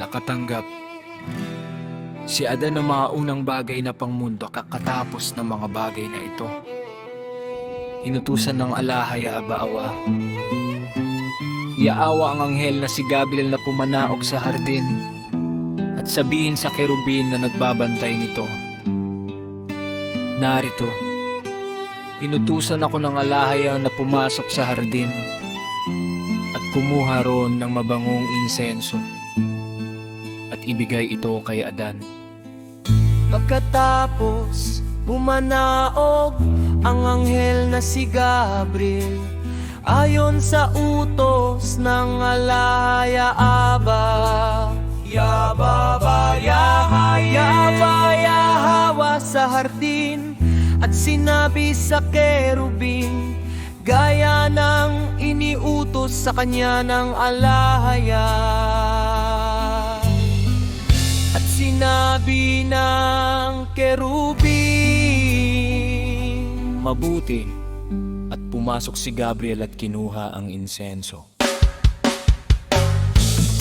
nakatanggap si Adan ng mga unang bagay na pangmundo kakatapos ng mga bagay na ito. Inutusan ng alahaya Baawa. Iaawa ang anghel na si Gabriel na pumanaog sa hardin at sabihin sa kerubin na nagbabantay nito, narito, inutusan ako ng alahaya na pumasok sa hardin at kumuha roon ng mabangong insenso at ibigay ito kay Adan. Pagkatapos pumanaog ang anghel na si Gabriel, ayon sa utos ng alahaya Aba, Yahawa sa hardin, at sinabi sa kerubin, gaya ng iniutos sa kanya ng alahaya. At sinabi ng kerubin, Mabuti, at pumasok si Gabriel at kinuha ang insenso.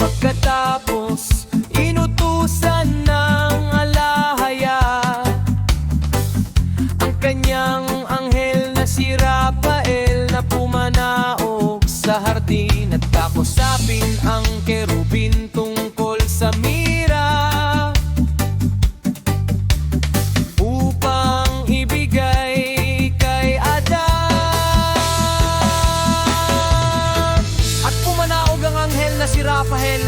pagkatapos inutusan ng alahaya ang kanyang anghel na si Rafael na pumanaog sa hardin at kakusapin ang kerubin tungkol sa mira upang ibigay kay Adan. At pumanaog ang anghel na si Rafael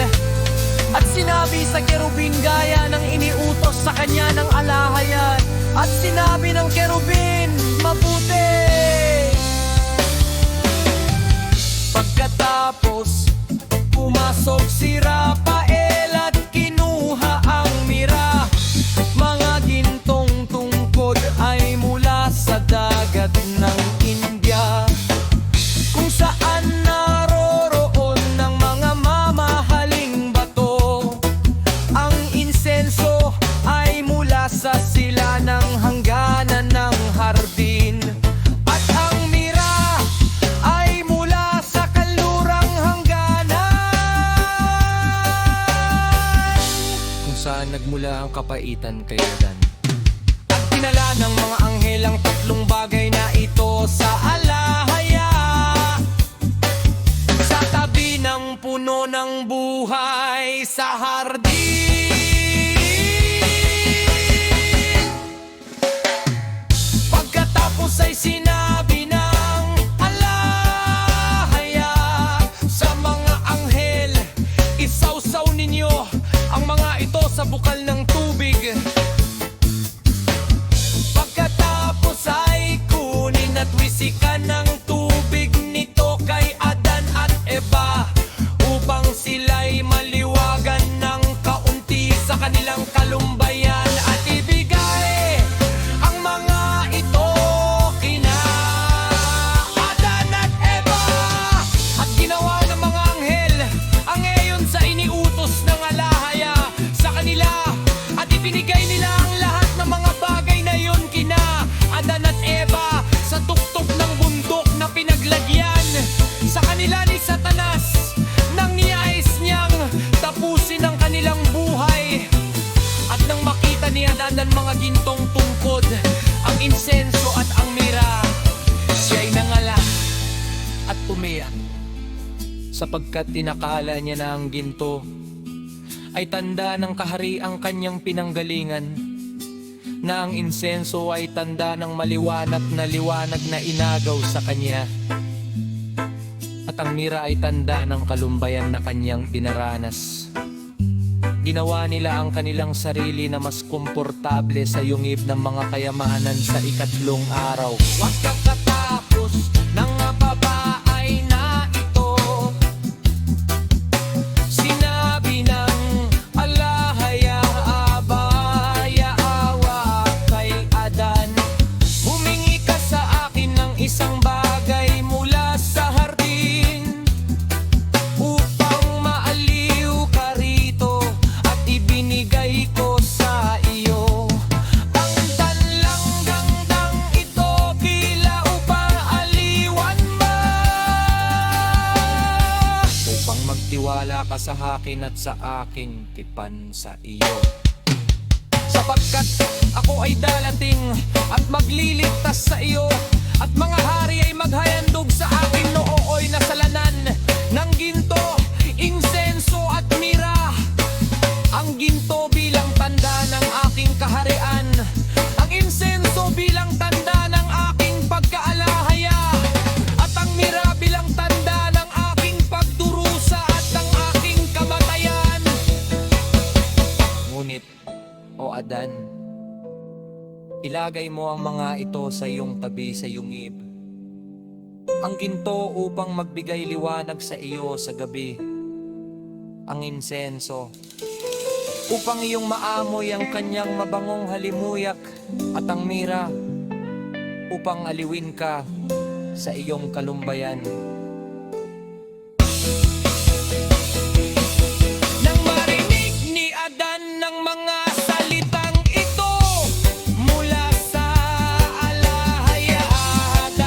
at sinabi sa kerubin gaya ng iniutos sa kanya ng alahaya. At sinabi ng kerubin, mabuti. Pagkatapos pumasok si Rafael at kinuha ang mira, mga gintong tungkod ay mula sa dagat ng India, kung saan naroroon ng mga mamahaling bato. Ang insenso ay mula sa sila ng hangganan ng hardin, at ang mira ay mula sa kanlurang hangganan, Kung saan nagmula ang kapaitan kay Adan. at dinala ng mga anghel ang tatlong bagay na ito sa alahaya sa tabi ng puno ng buhay sa hardin. Pagkatapos ay sinabi ng alahaya sa mga anghel, isawsaw ninyo ang mga ito sa bukal ng tubig. Pagkatapos ay kunin at wisikan ng tubig nito kay Adan at Eva, upang sila'y maliwagan ng kaunti sa kanilang kalumbayan, at ibigay ang mga ito kina Adan at Eva. At ginawa ng mga anghel ang ngayon sa iniutos ng alahaya sa kanila, at ibinigay nila ang lahat ng mga bagay na yon kina Adan at Eva sa tuktok ng bundok na pinaglagyan sa kanila ni Satanas nang niyais niyang tapusin ang kanilang buhay. At nang makita ni Adan ang mga gintong tungkod, ang insenso at ang mira, siya'y nangala at umiyak, Sapagkat tinakala niya na ang ginto ay tanda ng kahariang kanyang pinanggalingan, na ang insenso ay tanda ng maliwanag na liwanag na inagaw sa kanya, at ang mira ay tanda ng kalumbayan na kanyang dinaranas. Ginawa nila ang kanilang sarili na mas komportable sa yungib ng mga kayamanan sa ikatlong araw. pagkatapos ng babae na ito, sinabi ng alahaya Aba, Yahawa kay Adan, humingi ka sa akin ng isang bagay mula sa hardin, upang maaliw ka rito at ibinigay ko sa iyo. Ang tanlang gandang ito, kila upang maniwala ka sa akin at sa aking tipan sa iyo. Sapagkat ako ay dalating at magliligtas sa iyo, at mga hari ay maghahandog sa aking nooy na salanan ng ginto, insenso at mira. Ang ginto bilang tanda ng aking kaharian, ang insenso bilang tanda ng aking pagkaalahaya, at ang mira bilang tanda ng aking pagdurusa at ng aking kamatayan. Ngunit, o Adan, ilagay mo ang mga ito sa iyong tabi sa yungib, ang ginto upang magbigay liwanag sa iyo sa gabi, ang insenso upang iyong maamoy ang kanyang mabangong halimuyak, at ang mira upang aliwin ka sa iyong kalumbayan. Nang marinig ni Adan ng mga salitang ito mula sa alahayan,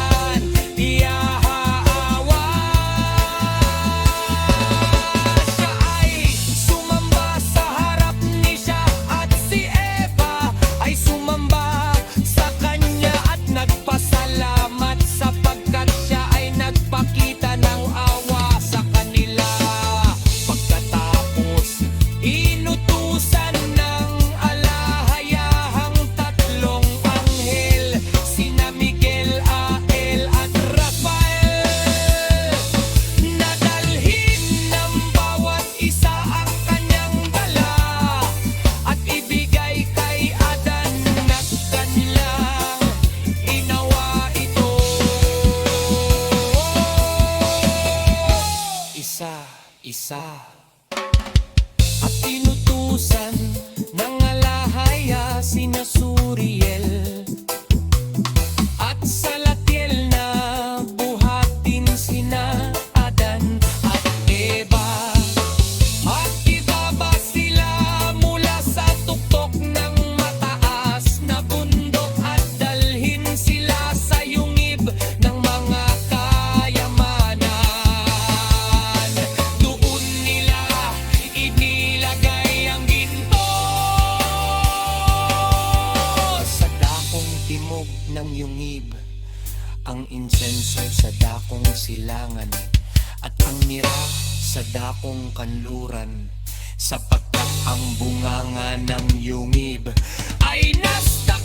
ihaawa siya ay sumamba sa harap ni siya, at si Eva ay sumamba sa kanya at nagpasalamat sapagkat siya ay nagpakita ng awa sa kanila. Pagkatapos, inutusan ng alahayahang tatlong anghel, sina Miguel, Ael at Rafael, na dalhin ng bawat isa ang kanyang dala at ibigay kay Adan na kanilang inawa ito. Isa-isa at inutusan ng alahaya sina Suriel at Salatiel na buhatin sina Adan at Eva, at ibaba sila mula sa tuktok ng mataas na bundok at dalhin sila sa yungib ng mga kayamanan. Doon nila inilagay ang ginto sa dakong timog ng yungib, ang insenso sa dakong silangan, at ang mira sa dakong kanluran, sapagkat ang bunganga ng yungib ay nastak